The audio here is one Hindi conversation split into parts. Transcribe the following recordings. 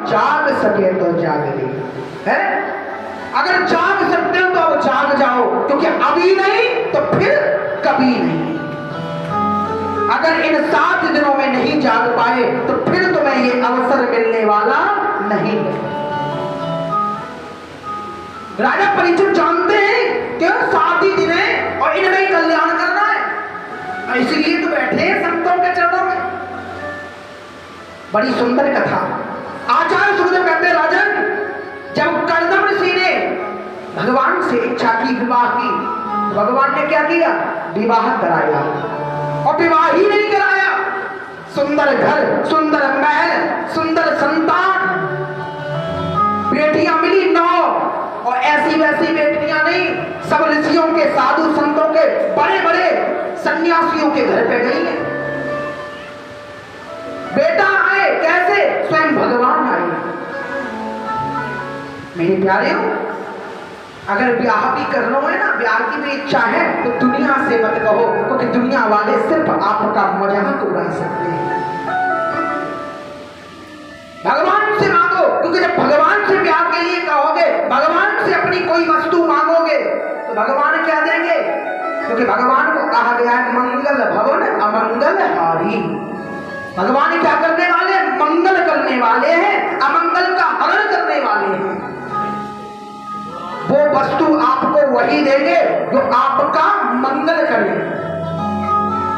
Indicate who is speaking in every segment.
Speaker 1: जाग सके तो जाग ले है। अगर जाग सकते हो तो अब जाग जाओ, क्योंकि अभी नहीं तो फिर कभी नहीं। अगर इन 7 दिनों में नहीं जाग पाए तो फिर तुम्हें ये अवसर मिलने वाला नहीं। राजा परीक्षित जानते हैं कि 7 ही दिन है और इनमें ही कल्याण करना है, इसलिए तो बैठे हैं संतों के चरणों में। बड़ी सुंदर कथा। आचार्य सुखदेव कहते हैं, राजन, जब कर्दम ऋषि ने भगवान से इच्छा की विवाह की, भगवान ने क्या किया? विवाह कराया। और विवाह ही नहीं कराया, सुंदर घर, सुंदर महल, सुंदर संतान, बेटियां मिली 9, और ऐसी वैसी बेटियां नहीं, सब ऋषियों के, साधु संतों के, बड़े बड़े सन्यासियों के घर पे गई है। बेटा आए कैसे? स्वयं भगवान आए। मेरे प्यारे हो, अगर ब्याह भी करना है ना, ब्याह की भी इच्छा है तो दुनिया से मत कहो, क्योंकि दुनिया वाले सिर्फ आपका मजाक उड़ा सकते हैं। भगवान से मांगो, क्योंकि जब भगवान से ब्याह के लिए कहोगे, भगवान से अपनी कोई वस्तु मांगोगे तो भगवान क्या देंगे? क्योंकि भगवान को कहा गया है मंगल भवन अमंगल हारी। भगवान क्या करने वाले? मंगल करने वाले हैं, अमंगल का हरण करने वाले हैं। वो वस्तु आपको वही देंगे जो आपका मंगल करे।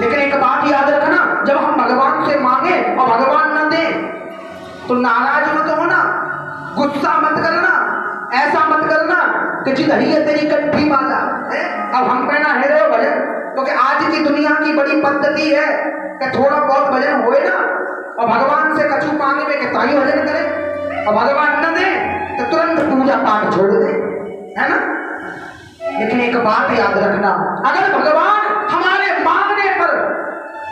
Speaker 1: लेकिन एक बात याद रखना, जब हम भगवान से मांगे और भगवान न दे तो नाराज मत होना, गुस्सा मत करना, ऐसा मत करना कि जिधरी है तेरी कंठी वाला है। अब हम कहना है रे भजन, क्योंकि आज की दुनिया की बड़ी पद्धति है कि थोड़ा बहुत भजन होए ना, और भगवान से कछु मांगे में कि ताई भजन करे, और भगवान न दे तो तुरंत पूजा पाठ छोड़ दे, है ना। लेकिन एक बात याद रखना, अगर भगवान हमारे मांगने पर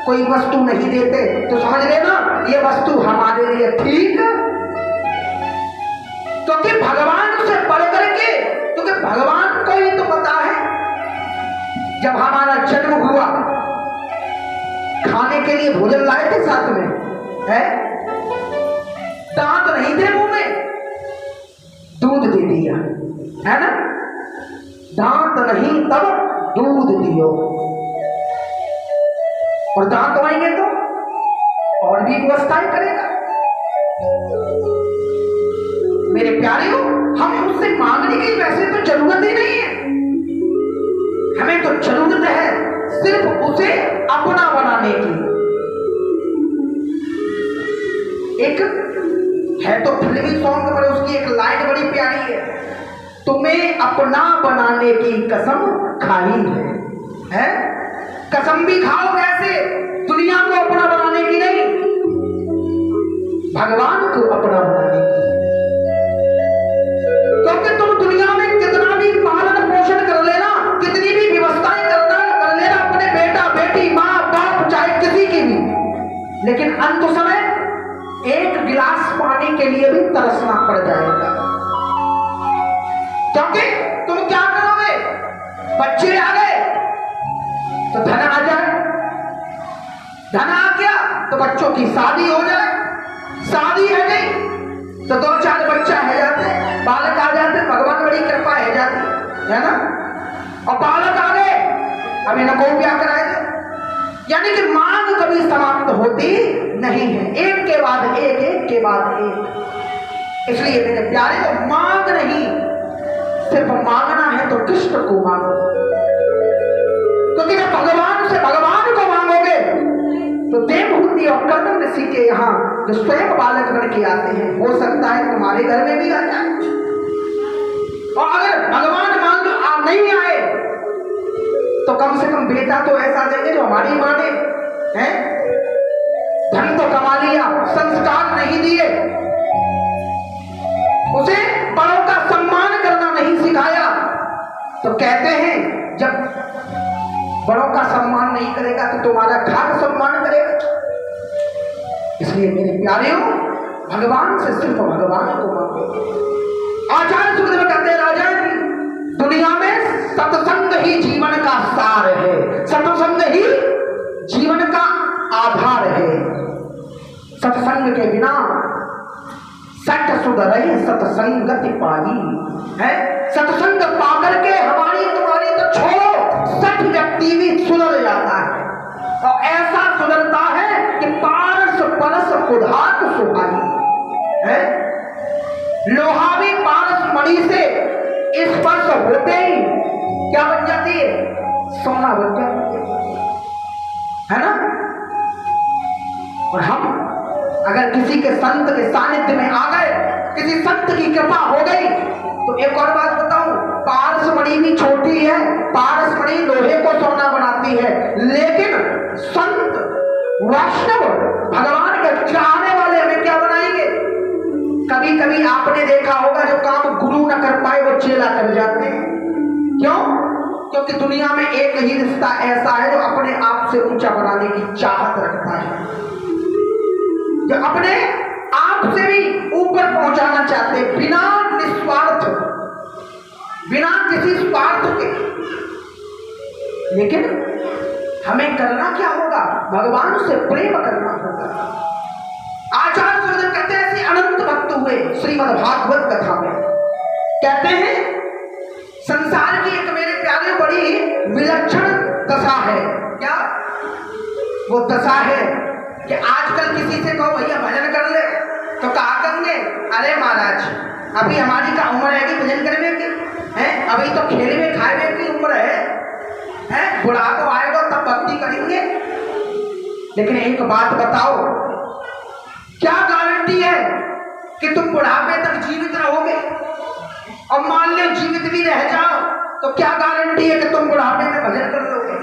Speaker 1: कोई वस्तु नहीं देते तो समझ लेना ये वस्तु हमारे लिए ठीक, क्योंकि भगवान से बढ़ करके, क्योंकि भगवान को ही तो पता है। जब हमारा जन्म हुआ, खाने के लिए भोजन लाए थे साथ में, है? दांत नहीं थे मुंह में, दूध दे दिया, है ना। दांत नहीं तब दूध दियो, और दांत आएंगे तो और भी व्यवस्थाएं करेगा। मेरे प्यारे हो, हम उससे मांगने की वैसे तो जरूरत ही नहीं है, हमें तो जरूरत है सिर्फ उसे अपना बनाने की। एक है तो फिल्मी सॉन्ग पर उसकी एक लाइन बड़ी प्यारी है, तुम्हें अपना बनाने की कसम खाई है? कसम भी खाओ कैसे? दुनिया को अपना बनाने की नहीं, भगवान को अपना बनाने की। क्योंकि तुम दुनिया में कितना भी पालन पोषण कर लेना, कितनी भी व्यवस्थाएं कर लेना अपने बेटा बेटी, माँ बाप, चाहे किसी की भी, लेकिन अंत समय एक गिलास पानी के लिए भी तरसना पड़ जाएगा। क्योंकि तुम क्या करोगे? बच्चे आ गए तो धन आ जाए, धन आ गया तो बच्चों की शादी हो जाए, शादी है नहीं तो 2-4 बच्चा है जाते, बालक आ जाते, भगवान बड़ी कृपा है जाती है ना। और बालक आ गए, अब इनको क्या कराएगा? यानी कि मांग कभी समाप्त होती नहीं है, एक के बाद एक, एक के बाद एक। इसलिए मेरे प्यारे को मांग नहीं, सिर्फ मांगना है तो कृष्ण को मांगो, क्योंकि जब भगवान से भगवान को मांगोगे तो देवहूति और कर्दम ऋषि के यहाँ जो स्वयं बालक बन के आते हैं, हो सकता है तुम्हारे घर में भी आ जाए। और अगर भगवान मान लो नहीं आए तो कम से कम बेटा तो ऐसा देंगे जो हमारी माँ ने, हैं? धन तो कमा लिया, संस्कार नहीं दिए, उसे बड़ों का सम्मान करना नहीं सिखाया, तो कहते हैं जब बड़ों का सम्मान नहीं करेगा तो तुम्हारा खाक सम्मान करेगा। इसलिए मेरे प्यारे हो, भगवान से सिर्फ भगवान को मांगो। आचार्य सुखदेव कहते हैं, राजन, दुनिया में सत्संग ही जीवन का सार है, सत्संग ही जीवन का आधार है। सत्संग के बिना सत सुधरई सत्संगति पाई है। सत्संग पाकर के हमारी तुम्हारी तो छोड़ो, 60 व्यक्ति भी सुधर जाता है। और ऐसा सुधरता है कि पारस परस कुधात सुहाई है। लोहा भी पारस मणि से स्पर्श होते ही क्या बन जाती है? सोना बन जाती है ना। और हम अगर किसी के संत के सानिध्य में आ गए, किसी संत की कृपा हो गई, तो एक और बात बताऊं, पारस मणि भी छोटी है, पारस मणि लोहे को सोना बनाती है, लेकिन संत वैष्णव भगवान के चाहने वाले हमें क्या बनाएंगे? कभी कभी आपने देखा होगा जो काम गुरु न कर पाए वो चेला कर जाते हैं। क्यों? क्योंकि दुनिया में एक ही रिश्ता ऐसा है जो अपने आप से ऊंचा बनाने की चाहत रखता है, जो अपने आप से भी ऊपर पहुंचाना चाहते हैं, बिना निस्वार्थ, बिना किसी स्वार्थ के। लेकिन हमें करना क्या होगा? भगवान से प्रेम करना होगा। आचार्य सुखदेव कहते हैं ऐसे अनंत भक्त हुए श्रीमद् भागवत कथा में। कहते हैं संसार की एक मेरे प्यारे बड़ी विलक्षण दशा है। क्या वो दशा है कि आजकल किसी से कहो भैया भजन कर ले, तो कहा करेंगे अरे महाराज अभी हमारी का उम्र है कि भजन करने की है, अभी तो खेल में खाए की उम्र है, बुढ़ापा आएगा तब भक्ति करेंगे। लेकिन एक बात बताओ, क्या गारंटी है कि तुम बुढ़ापे तक जीवित रहोगे? और मान लो जीवित भी रह जाओ तो क्या गारंटी है कि तुम बुढ़ापे में भजन कर लोगे?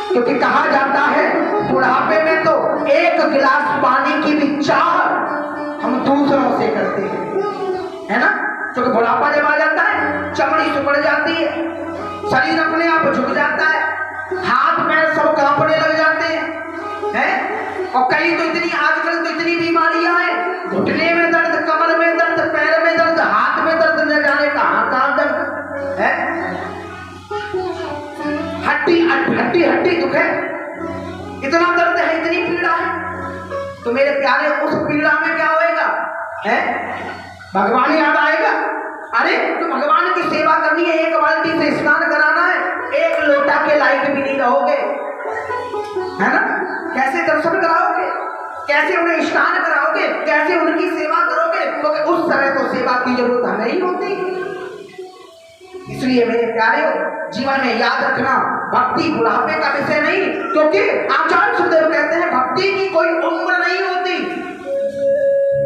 Speaker 1: क्योंकि कहा जाता है बुढ़ापे में तो एक गिलास पानी की भी चाह हम दूसरों से करते हैं, है ना। क्योंकि बुढ़ापा जब आ जाता है चमड़ी सुकड़ जाती है, शरीर अपने आप झुक जाता है, हाथ पैर सब कांपने लग जाते हैं। और कई तो इतनी आजकल तो इतनी बीमारियां हैं, घुटने में दर्द, कमर में दर्द, पैर में दर्द, हाथ में दर्द, न जाने कहां दर्द है, हड्डी दुख है, इतना दर्द है, इतनी पीड़ा है। तो मेरे प्यारे उस पीड़ा में क्या होएगा? है भगवान याद आएगा। अरे तो भगवान की सेवा करनी है, एक बाल्टी से स्नान कराना है, एक लोटा के लायक भी नहीं रहोगे, है ना। कैसे दर्शन कराओगे, कैसे उन्हें स्नान कराओगे, कैसे उनकी सेवा करोगे? क्योंकि उस समय तो सेवा की जरूरत हमें ही होती। इसलिए मेरे प्यारे जीवन में याद रखना, भक्ति बुढ़ापे का विषय नहीं, क्योंकि आचार्य सुखदेव कहते हैं भक्ति की कोई उम्र नहीं होती।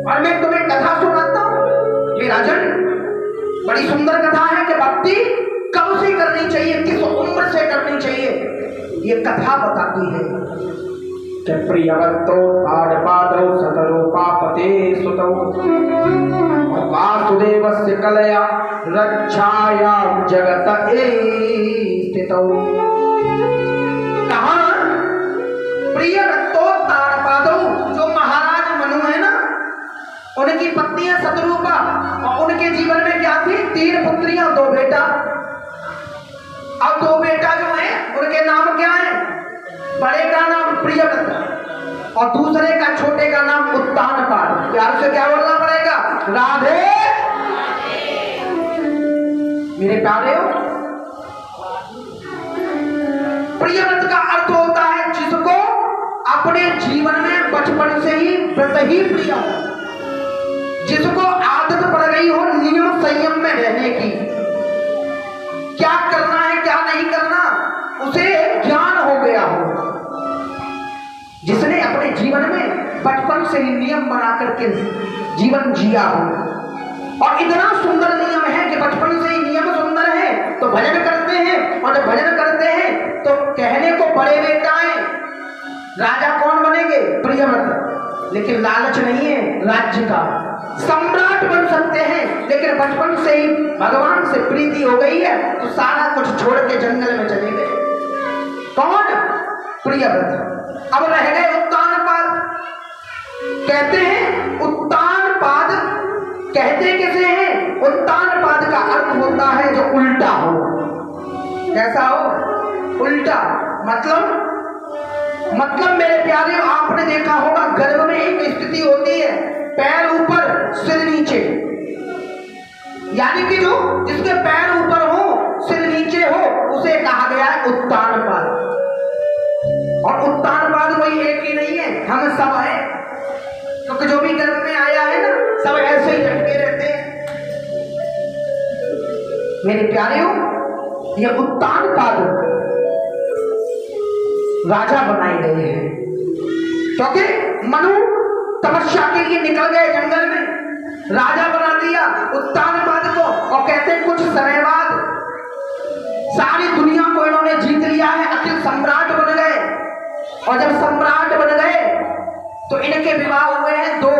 Speaker 1: और मैं तुम्हें कथा सुनाता हूं ये राजन, बड़ी सुंदर कथा है कि भक्ति कब से करनी चाहिए, किस उम्र से करनी चाहिए, ये कथा बताती है। प्रियवंतो ताड़पादौ सतरूपापते सुतौ वासुदेवस्य कलया रक्षायां जगत स्थितौ। कहा प्रियवंतो ताड़पादौ, जो महाराज मनु है ना, उनकी पत्नियां सतरूपा, और उनके जीवन में क्या थी? 3 पुत्रियां, 2 बेटा। अब 2 बेटा जो है उनके नाम क्या है? बड़े का नाम प्रियव्रत और दूसरे का, छोटे का नाम उत्तानपाद। प्यार से क्या बोलना पड़ेगा? राधे। मेरे प्यारे हो, प्रियव्रत का अर्थ होता है जिसको अपने जीवन में बचपन से ही व्रत ही प्रिय हो, जिसको आदत पड़ गई हो नियम संयम में रहने की, क्या करना है क्या नहीं करना उसे ज्ञान हो गया हो, जिसने अपने जीवन में बचपन से ही नियम बना करके जीवन जिया हो। और इतना सुंदर नियम है कि बचपन से ही नियम सुंदर है तो भजन करते हैं, और जब भजन करते हैं तो कहने को बड़े बेटा है, राजा कौन बनेंगे? प्रियव्रत। लेकिन लालच नहीं है राज्य का, सम्राट बन सकते हैं, लेकिन बचपन से ही भगवान से प्रीति हो गई है तो सारा कुछ छोड़ के जंगल में चले गए। कौन? प्रियव्रत। अब रह गए उत्तानपाद। कहते हैं उत्तानपाद, कहते किसे हैं? उत्तानपाद का अर्थ होता है जो उल्टा हो। कैसा हो? उल्टा। मतलब मेरे प्यारे, आपने देखा होगा गर्भ में एक स्थिति होती है, पैर ऊपर सिर नीचे, यानी कि जो जिसके पैर ऊपर हो सिर नीचे हो उसे कहा गया है उत्तानपाद। और उत्तानपाद कोई एक ही नहीं है, हम सब है, क्योंकि जो भी गर्भ में आया है ना सब ऐसे ही लटके रहते हैं। मेरे प्यारे हो, ये उत्तानपाद राजा बनाए गए हैं, क्योंकि मनु तपस्या के लिए निकल गए जंगल में, राजा बना दिया उत्तानपाद को। और कहते हैं कुछ समय बाद सारी दुनिया को इन्होंने जीत लिया है, अखिल सम्राट बन गए। और जब सम्राट बन गए तो इनके विवाह हुए हैं, 2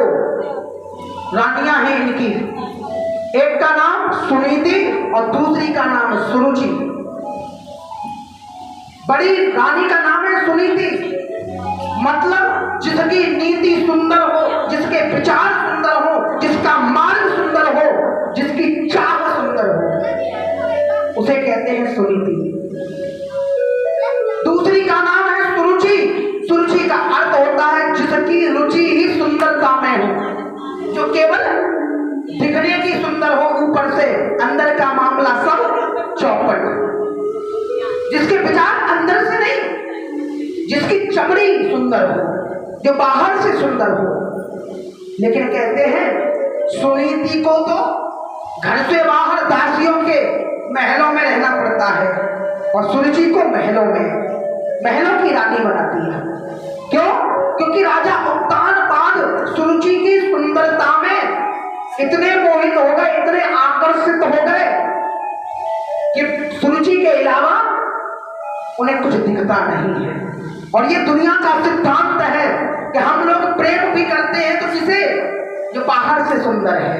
Speaker 1: रानियां हैं इनकी, एक का नाम सुनीति और दूसरी का नाम सुरुचि। बड़ी रानी का नाम है सुनीति, मतलब जिसकी नीति सुंदर हो, जिसके विचार सुंदर हो, जिसका मार्ग सुंदर हो, जिसकी चाह सुंदर हो, उसे कहते हैं सुनीति। दूसरी का नाम है सुरुचि। सुरुचि का अर्थ होता है जिसकी रुचि ही सुंदरता में हो, जो केवल दिखने की सुंदर हो, ऊपर से अंदर का मामला सब चौपट, जिसके विचार अंदर से नहीं, जिसकी चमड़ी सुंदर हो, जो बाहर से सुंदर हो। लेकिन कहते हैं सुनीति को तो घर से बाहर दासियों के महलों में रहना पड़ता है और सुरुचि को महलों की रानी बनाती है। क्यों? क्योंकि राजा उत्तानपाद सुरुचि की सुंदरता में इतने मोहित हो गए, इतने आकर्षित हो गए कि सुरुचि के अलावा उन्हें कुछ दिखता नहीं है। और ये दुनिया का सिद्धांत है कि हम लोग प्रेम भी करते हैं तो किसे? जो बाहर से सुंदर है।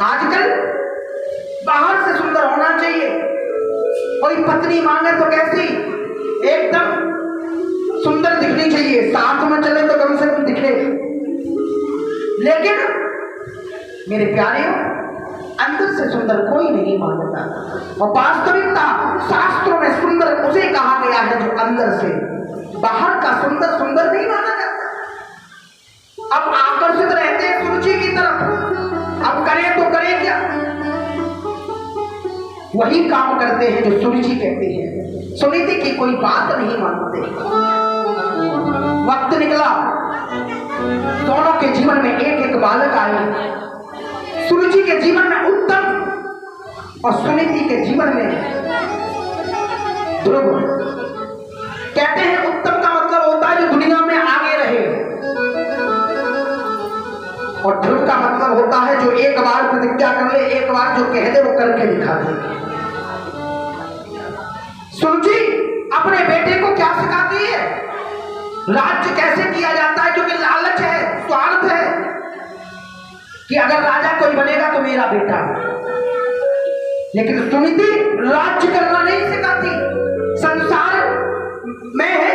Speaker 1: आजकल बाहर से सुंदर होना चाहिए। कोई पत्नी मांगे तो कैसी? एकदम सुंदर दिखनी चाहिए, साथ में चले तो कम से कम दिखे। लेकिन मेरे प्यारे अंदर से सुंदर कोई नहीं मानता। और वास्तविकता शास्त्रों में सुंदर उसे कहा गया है जो अंदर से, बाहर का सुंदर सुंदर नहीं माना जाता। अब आकर्षित रहते हैं सुरुचि की तरफ, अब करें तो करें क्या? वही काम करते हैं जो सुरुचि कहती है, सुनीति की कोई बात नहीं मानते। वक्त निकला, दोनों के जीवन में एक एक बालक आए। सुरुचि के जीवन में उत्तम और सुनीति के जीवन में ध्रुव। कहते हैं उत्तम का मतलब होता है जो दुनिया में आगे रहे, और ध्रुव का मतलब होता है जो एक बार प्रतिज्ञा कर ले, एक बार जो कह दे वो करके दिखा दे। सुरुचि अपने बेटे को क्या सिखाती है? राज्य कैसे किया जाता है, क्योंकि लालच है, स्वार्थ है कि अगर राजा कोई बनेगा तो मेरा बेटा। लेकिन सुनीति राज्य करना नहीं सिखाती, संसार में है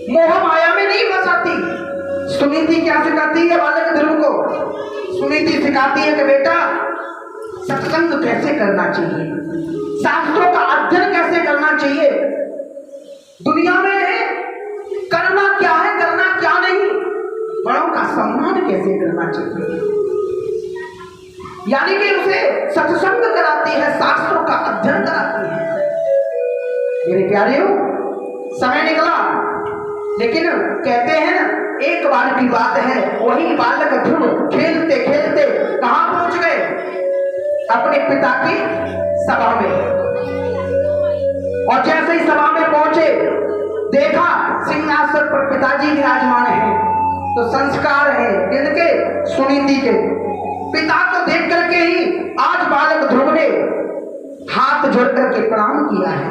Speaker 1: मोह माया में नहीं फंसाती। सुनीति क्या सिखाती है बालक ध्रुव को? सुनीति सिखाती है कि बेटा सत्संग कैसे करना चाहिए, शास्त्रों का अध्ययन कैसे करना चाहिए, दुनिया में है करना क्या है, करना क्या नहीं, बड़ों का सम्मान कैसे करना चाहिए। यानी कि उसे सत्संग कराती है, शास्त्रों का अध्ययन कराती है। मेरे प्यारे हो, समय निकला, लेकिन कहते हैं ना एक बार की बात है, वही बालक ध्रुव खेलते खेलते कहां पहुंच गए? अपने पिता की सभा में। और जैसे ही सभा में पहुंचे, देखा सिंहासन पर पिताजी विराजमान हैं। तो संस्कार है किनके? सुनीति के। पिता को देख करके ही आज बालक ध्रुव ने हाथ जोड़ करके प्रणाम किया है।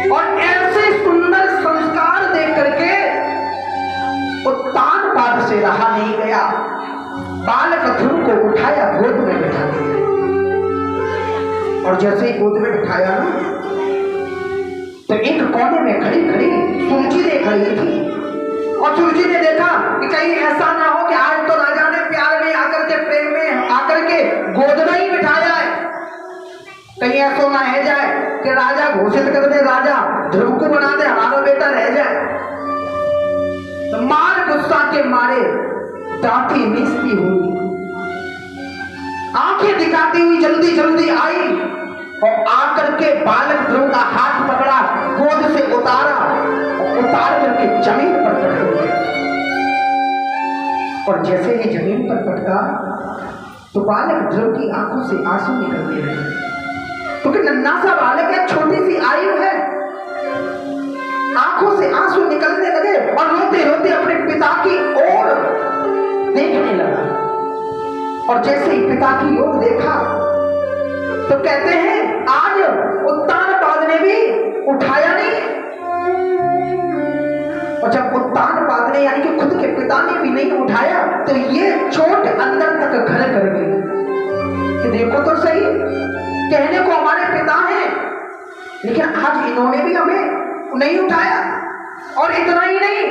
Speaker 1: और ऐसे सुंदर संस्कार देख करके उत्तानपाद से रहा नहीं गया, बालक ध्रुव को उठाया, गोद में बैठा दिया। और जैसे ही गोद में बिठाया ना, तो एक कोने में खड़ी खड़ी सुरुचि देख रही थी। और सुरुचि ने देखा कि कहीं ऐसा ना हो कि आज तो राजा ने प्यार में आकर के, प्रेम में आकर के गोद में ही बिठाया है, कहीं ऐसा ना रह जाए कि राजा घोषित कर दे, राजा ध्रुव को बना दे, हमारा बेटा रह जाए। तो मार गुस्सा के मारे दांती मीचती हुई, आंखें जल्दी जल्दी आई और आकर के बालक ध्रुव का हाथ पकड़ा, गोद से उतारा और उतार करके जमीन पर पटक दिया। और जैसे ही जमीन पर पटका तो बालक ध्रुव की आंखों से आंसू निकलने लगे, क्योंकि नन्हा सा बालक है, छोटी सी आयु है। आंखों से आंसू निकलने लगे और रोते रोते अपने पिता की ओर देखने लगा। और जैसे ही पिता की ओर देखा तो कहते हैं आज उत्तानपाद ने भी उठाया नहीं। और जब उत्तानपाद ने यानी कि खुद के पिता ने भी नहीं उठाया तो ये चोट अंदर तक घर कर गई कि देखो तो सही, कहने को हमारे पिता हैं लेकिन आज इन्होंने भी हमें नहीं उठाया। और इतना ही नहीं,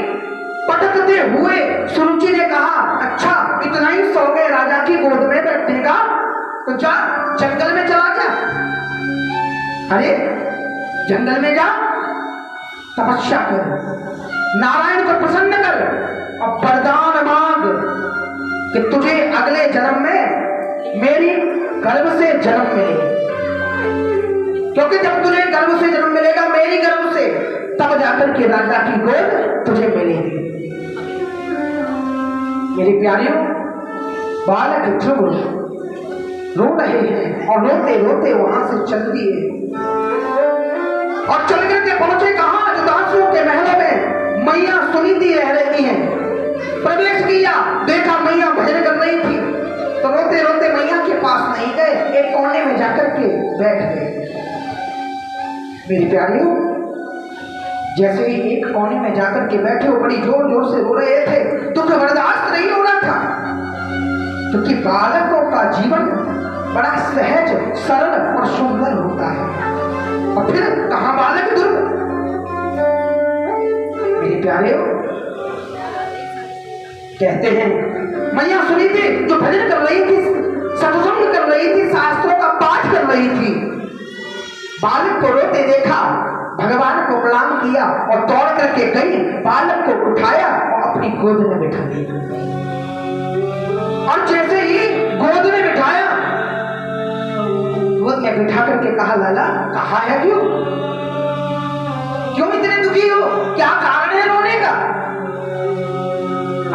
Speaker 1: पटकते हुए सुरुचि ने कहा अच्छा इतना ही सो गए राजा की गोद में बैठने का, तो जा जंगल में चला जा। अरे जंगल में जा, तपस्या कर, नारायण को प्रसन्न कर और वरदान मांग कि तुझे अगले जन्म में मेरी गर्भ से जन्म मिले। क्योंकि जब तुझे गर्भ से जन्म मिलेगा मेरी गर्भ से, तब जाकर के राजा की गोद तुझे मिलेगी। मेरी प्यारियों, बालक ध्रुव रो रहे हैं और रोते रोते वहां से चल दिए और चल करके पहुंचे कहां, जुदासियों के महलों में। मैया सुनीति रह रही हैं, प्रवेश किया, देखा मैया भजन कर रही थी, तो रोते रोते मैया के पास नहीं गए, एक कोने में जाकर के बैठ गए। मेरी प्यारियों, जैसे ही एक कोने में जाकर के बैठे हो, बड़ी जोर जोर से रो रहे थे, दुख बर्दाश्त नहीं हो रहा था, क्योंकि बालकों का जीवन बड़ा सहज सरल और सुंदर होता है। और फिर कहां बालक ध्रुव। मेरे प्यारे कहते हैं मैया सुनीति जो भजन कर रही थी, सत्संग कर रही थी, शास्त्रों का पाठ कर रही थी, बालक को रोते देखा, भगवान को प्रणाम किया और दौड़ करके गई, बालक को उठाया और अपनी गोद में बिठा दिया। और जैसे ही गोद में बिठाया, गोद में बिठा करके कहा लाला कहा है क्यों इतने दुखी हो, क्या कारण है रोने का?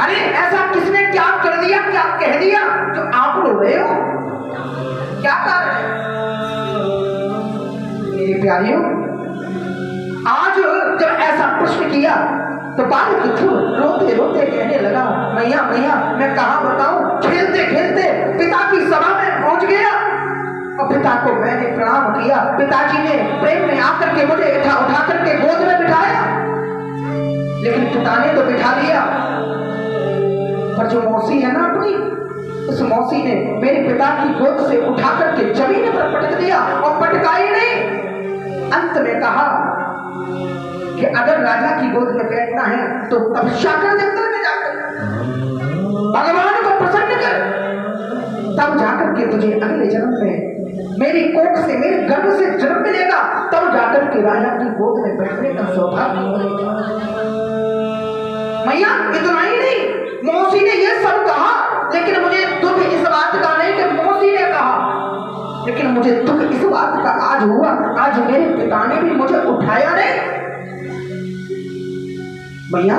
Speaker 1: अरे ऐसा किसने क्या कर दिया, क्या कह दिया जो आप रो रहे हो, क्या कारण है? मेरी प्यारियों, आज जब ऐसा प्रश्न किया तो बालक रोते रोते कहने लगा मैया मैया मैं कहां बताऊं, खेलते खेलते पिता की सभा में पहुंच गया और पिता को मैंने प्रणाम किया, पिताजी ने प्रेम में आकर के मुझे उठा करके गोद में बिठाया, लेकिन पिता ने तो बिठा लिया, पर जो मौसी है ना अपनी, उस मौसी ने मेरे पिता की गोद से उठा करके जमीन पर पटक दिया और पटकाई नहीं। अंत में कहा कि अगर राजा की गोद में बैठना है तो तपस्या कर, जंगल में जाकर भगवान को प्रसन्न कर, तब जाकर के तुझे अगले जन्म में मेरी कोख से, मेरे गर्भ से जन्म मिलेगा, तब जाकर के राजा की गोद में बैठने का सौभाग्य मिलेगा। मैया इतना ही नहीं, मौसी ने यह सब कहा, लेकिन मुझे दुख इस बात का नहीं कि मौसी ने कहा, लेकिन मुझे दुख इस बात का आज हुआ, आज मेरे पिता ने भी मुझे उठाया नहीं। भैया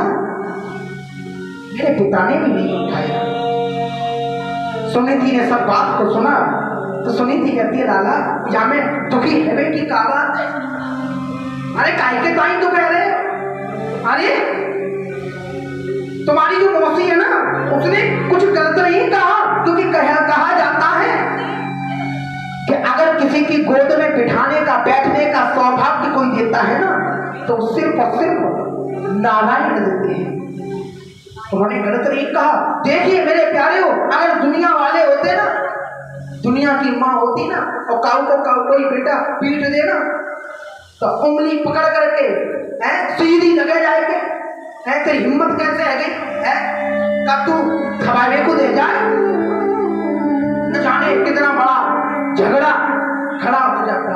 Speaker 1: मेरे पिता ने भी नहीं उठाया। सुनीति ने सब बात को सुना तो सुनीति कहती है लाला या मैं दुखी है की का बात है, अरे काहे के ताई तो कह रहे, अरे तुम्हारी जो मौसी है ना उसने कुछ गलत नहीं कहा, क्योंकि कहा जाता है कि अगर किसी की गोद में बिठाने का, बैठने का सौभाग्य कोई देता है ना तो सिर्फ और सिर्फ नारायण देते हैं। उन्होंने गलत नहीं कहा। देखिए मेरे प्यारे हो, अगर दुनिया वाले होते ना, दुनिया की माँ होती ना और काऊ को कोई बेटा पीट देना तो उंगली पकड़ करके सीधी लगे जाएंगे, तेरी हिम्मत कैसे है गई का तू खबावे को दे जाए, न जाने कितना बड़ा झगड़ा खड़ा हो जाता।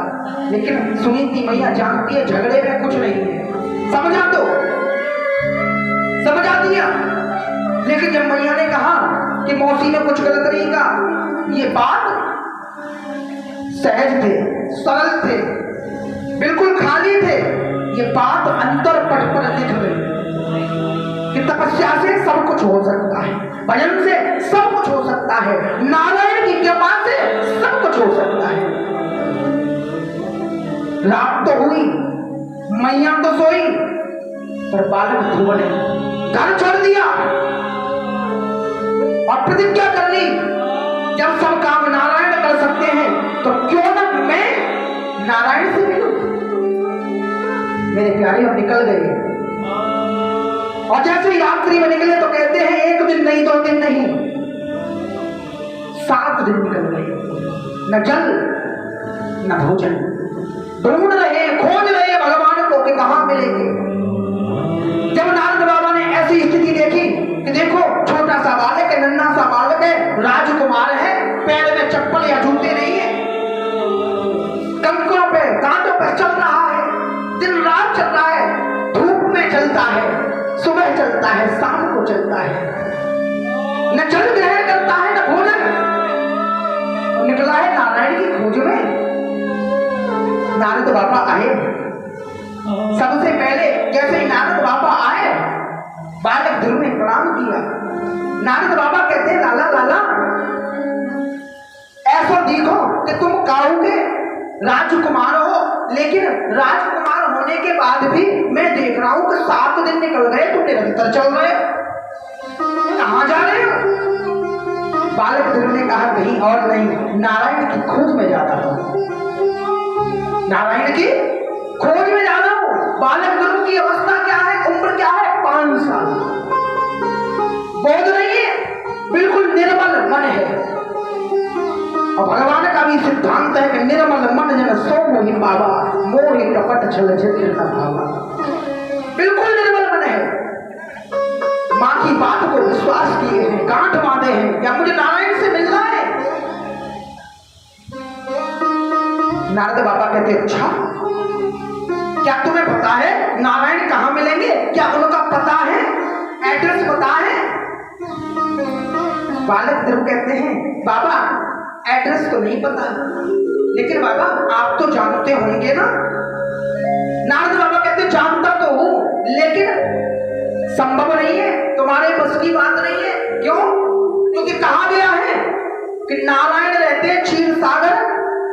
Speaker 1: लेकिन सुनीति मैया जानती है झगड़े में कुछ नहीं है, समझा दो, समझा दिया। लेकिन जब मैया ने कहा कि मौसी ने कुछ गलत नहीं कहा, ये बात सहज थे, सरल थे, बिल्कुल खाली थे। ये बात अंतर पट पर दिख गई कि तपस्या से सब कुछ हो सकता है, भजन से सब कुछ हो सकता है, नारायण की कृपा से सब कुछ हो सकता है। रात तो हुई, मैया तो सोई, पर बालक ध्रुव ने घर छोड़ दिया और प्रतिज्ञा कर ली, जब सब काम नारायण कर सकते हैं तो क्यों ना मैं नारायण से मिलूं। मेरे प्यारे और निकल गए, और जैसे ही रात्रि में निकले तो कहते हैं एक दिन नहीं, 2 दिन नहीं, 7 दिन निकल गए। न जल न भोजन, ढूंढ रहे, खोज रहे भगवान को कि कहां मिलेंगे। जब नारद बाबा ने ऐसी स्थिति देखी कि देखो छोटा सा बालक है, नन्हा सा बालक है, राजकुमार है, पैर में चप्पल या जूते नहीं है, कंकड़ों पे कांटों पे चल रहा है, दिन रात चल रहा है, धूप में चलता है, सुबह चलता है, शाम को चलता है, न जल ग्रहण करता है न भोजन, निकला है नारायण की खोज में। नारद बाबा आए, सबसे पहले जैसे ही नारद बाबा आए, बालक ध्रुव ने प्रणाम किया। नारद बाबा कहते हैं लाला लाला, ऐसा देखो कि तुम काहुगे राजकुमार हो, लेकिन राजकुमार होने के बाद भी मैं देख रहा हूं कि 7 दिन निकल गए, तुम निरंतर चल रहे हो, कहां जा रहे हो। बालक ध्रुव ने कहा कहीं और नहीं, नारायण की खोज में जाता हूं, नारायण की खोज में जा रहा हूं। बालक ध्रुव की अवस्था क्या है, उम्र क्या है, 5 साल, बोध नहीं है, बिल्कुल निर्मल मन है। और भगवान का भी सिद्धांत है कि निर्मल मन जन सो मोहि पावा, मोहि कपट छल छल भावा। बिल्कुल निर्मल मन है, मां की बात को विश्वास किए हैं, गांठ बांधे हैं, या मुझे नारायण से मिलना है। नारद बाबा कहते अच्छा, क्या तुम्हें पता है नारायण कहां मिलेंगे, क्या उनका पता है, एड्रेस पता है। बालक ध्रुव कहते हैं बाबा एड्रेस तो नहीं पता, लेकिन बाबा आप तो जानते होंगे ना। नारद बाबा कहते जानता तो हूं, लेकिन संभव नहीं है, तुम्हारे बस की बात नहीं है। क्यों? क्योंकि कहा गया है कि नारायण रहते हैं क्षीर सागर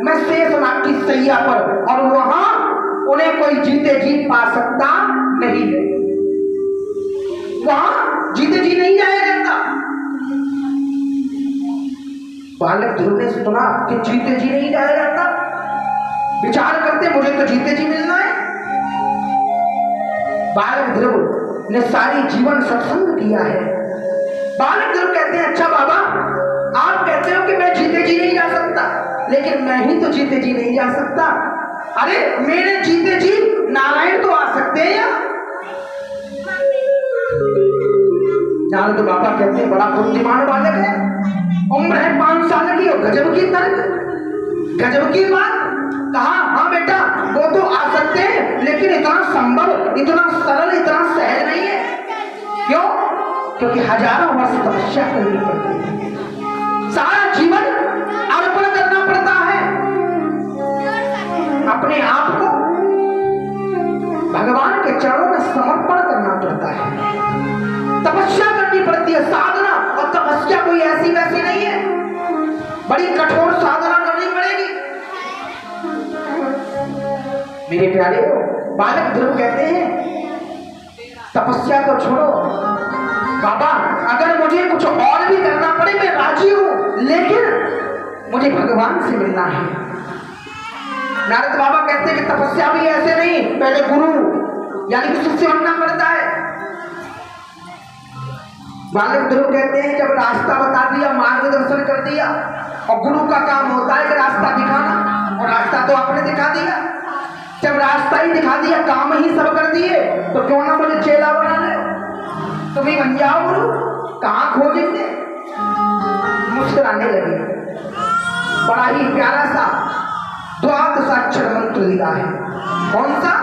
Speaker 1: में शेषनाग की सैया पर, और वहां उन्हें कोई जीते जी पा सकता नहीं है, वहां जीते जी नहीं जाया जाता। बालक ध्रुव ने सुना कि जीते जी नहीं जाया जाता, विचार करते मुझे तो जीते जी मिलना है। बालक ध्रुव ने सारी जीवन सत्संग किया है। बालक ध्रुव कहते हैं अच्छा बाबा, आप कहते हो कि मैं जीते जी नहीं जा सकता, लेकिन मैं ही तो जीते जी नहीं जा सकता। अरे मेरे जीते जी नारायण तो आ सकते हैं। नारद बाबा कहते हैं बड़ा बुद्धिमान बालक है, उम्र है 5 साल की, और गजब की तर्क, गजब की बात। कहा हाँ बेटा वो तो आ सकते हैं, लेकिन इतना संभव, इतना सरल, इतना सहज नहीं है। क्यों? क्योंकि हजारों वर्ष तपस्या करनी पड़ती है, सारा जीवन अर्पण करना पड़ता है, अपने आप को भगवान के चरणों में समर्पण करना पड़ता है, तपस्या करनी पड़ती है, साधना। और तपस्या कोई ऐसी वैसी नहीं है, बड़ी कठोर साधना करनी पड़ेगी। मेरे प्यारे बालक ध्रुव कहते हैं तपस्या तो छोड़ो बाबा, अगर मुझे कुछ और भी करना पड़े मैं राजी हूं, लेकिन मुझे भगवान से मिलना है। नारद बाबा कहते हैं कि तपस्या भी ऐसे नहीं, पहले गुरु यानी कि शिष्य बनना पड़ता है। बालक ध्रुव कहते हैं जब रास्ता बता दिया, मार्गदर्शन कर दिया, और गुरु का काम होता है कि रास्ता दिखाना, और रास्ता तो आपने दिखा दिया। जब रास्ता ही दिखा दिया, काम ही सब कर दिए, तो क्यों ना मुझे चेला बना ले, तुम ही बन जाओ गुरु, कहां खोजेंगे। मुस्कुराने लगे। बड़ा ही प्यारा सा द्वादशाक्षर मंत्र लिखा है। कौन सा?